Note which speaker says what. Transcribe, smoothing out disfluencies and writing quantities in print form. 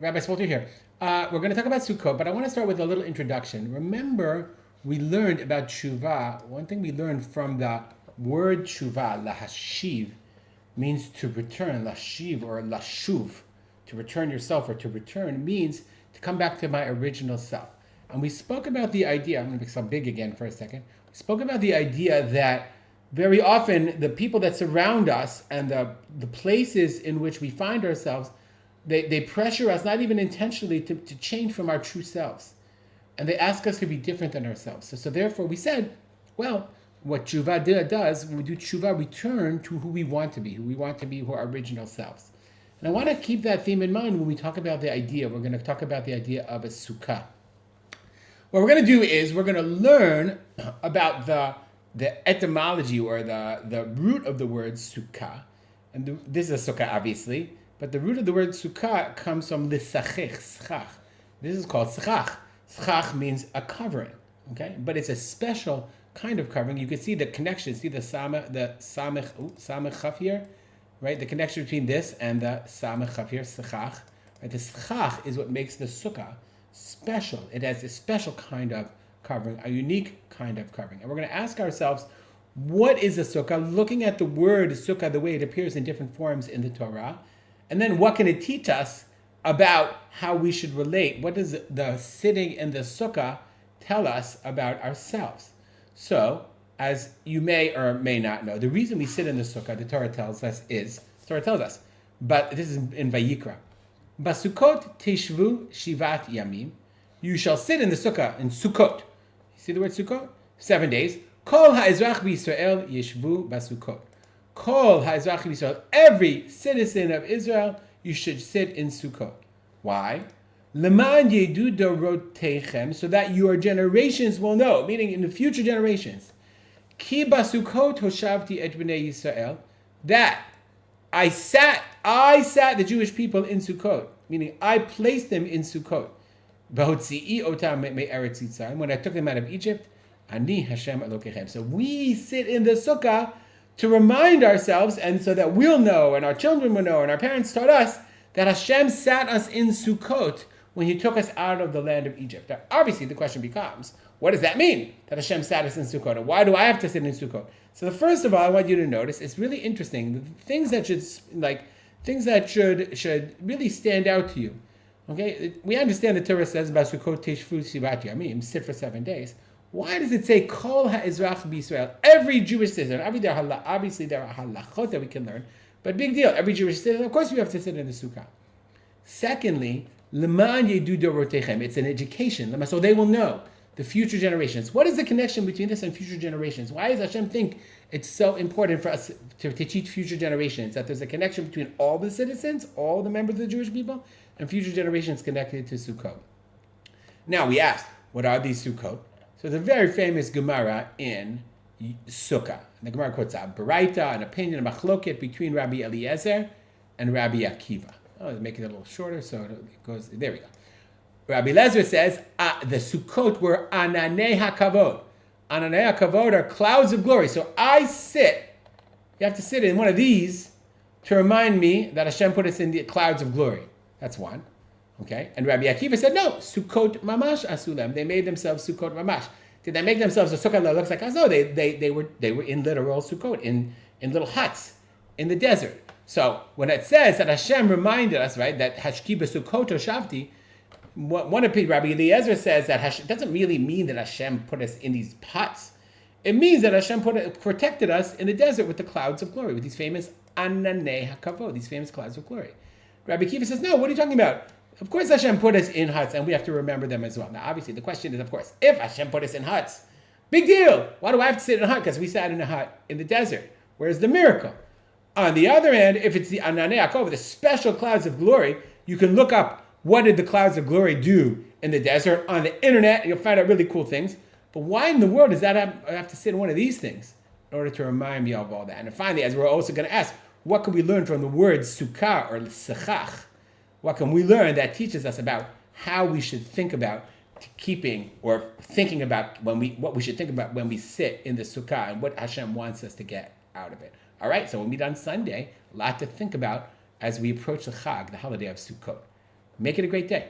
Speaker 1: Rabbi Spolter here. We're going to talk about Sukkot, but I want to start with a little introduction. Remember, we learned about tshuva. One thing we learned from the word tshuva, lahashiv, means to return. Lashiv or lashuv, to return yourself or to return, means to come back to my original self. And we spoke about the idea, I'm going to become big again for a second. We spoke about the idea that very often the people that surround us and the places in which we find ourselves, they pressure us, not even intentionally, to change from our true selves. And they ask us to be different than ourselves. So therefore we said, well, what tshuva does, when we do tshuva, return to who we want to be, who are our original selves. And I want to keep that theme in mind when we talk about the idea. We're going to talk about the idea of a sukkah. What we're going to do is we're going to learn about the etymology or the root of the word sukkah. And this is a sukkah, obviously. But the root of the word sukkah comes from lisachich, schach. This is called schach. Schach means a covering, okay? But it's a special kind of covering. You can see the connection. See the samech chaf here, right? The connection between this and the samech chaf here, schach. Right? The schach is what makes the sukkah special. It has a special kind of covering, a unique kind of covering. And we're going to ask ourselves, what is a sukkah? Looking at the word sukkah, the way it appears in different forms in the Torah. And then what can it teach us about how we should relate? What does the sitting in the sukkah tell us about ourselves? So, as you may or may not know, the reason we sit in the sukkah, the Torah tells us, but this is in Vayikra. Basukot teshvu shivat yamim. You shall sit in the sukkah, in Sukkot. You see the word Sukkot? 7 days. Kol ha'ezrach b'Yisrael yeshvu basukot. Kol ha'ezrach b'Yisrael, every citizen of Israel, you should sit in Sukkot. Why? Leman yedu dorotechem, so that your generations will know, meaning in the future generations. Ki basukot hoshavti et bnei Yisrael, that I sat the Jewish people in Sukkot, meaning I placed them in Sukkot. V'hotzi'i otam me'eretz Yitzrayim, when I took them out of Egypt, ani Hashem Elokechem. So we sit in the sukkah to remind ourselves, and so that we'll know, and our children will know, and our parents taught us, that Hashem sat us in Sukkot when He took us out of the land of Egypt. Now, obviously, the question becomes, what does that mean, that Hashem sat us in Sukkot? And why do I have to sit in Sukkot? So the first of all, I want you to notice, it's really interesting, the things that should really stand out to you. Okay, we understand the Torah says, Basukot teshvu shivat yamim, sit for 7 days. Why does it say Kol ha'ezrach b'Yisrael? Every Jewish citizen. Obviously, there are halachot that we can learn, but big deal. Every Jewish citizen, of course, we have to sit in the sukkah. Secondly, leman yedu dorotechem. It's an education, so they will know, the future generations. What is the connection between this and future generations? Why does Hashem think it's so important for us to teach future generations that there's a connection between all the citizens, all the members of the Jewish people, and future generations connected to Sukkot? Now we ask, what are these Sukkot? So the very famous Gemara in Sukkah. And the Gemara quotes a Baraita, an opinion, a machloket between Rabbi Eliezer and Rabbi Akiva. Oh, make it a little shorter, so it goes, there we go. Rabbi Eliezer says, the Sukkot were ananei hakavod. Ananei hakavod are clouds of glory. So I sit, you have to sit in one of these to remind me that Hashem put us in the clouds of glory. That's one. Okay, and Rabbi Akiva said, no, Sukkot mamash asulem. They made themselves Sukkot mamash. Did they make themselves a sukkah that looks like us? No, they were in literal Sukkot, in little huts in the desert. So when it says that Hashem reminded us, right, that Hashki b'Sukkot shavti, one of Rabbi Eliezer says that Hashem, it doesn't really mean that Hashem put us in these huts. It means that Hashem protected us in the desert with the clouds of glory, with these famous ananei hakavod, these famous clouds of glory. Rabbi Akiva says, no, what are you talking about? Of course Hashem put us in huts, and we have to remember them as well. Now, obviously, the question is, of course, if Hashem put us in huts, big deal. Why do I have to sit in a hut? Because we sat in a hut in the desert. Where's the miracle? On the other hand, if it's the Ananei HaKavod, the special clouds of glory, you can look up what did the clouds of glory do in the desert on the internet, and you'll find out really cool things. But why in the world does that have to sit in one of these things in order to remind me of all that? And finally, as we're also going to ask, what can we learn from the word sukkah or sechach? What can we learn that teaches us about how we should think about keeping or thinking about what we should think about when we sit in the sukkah and what Hashem wants us to get out of it? All right, so we'll meet on Sunday. A lot to think about as we approach the Chag, the holiday of Sukkot. Make it a great day.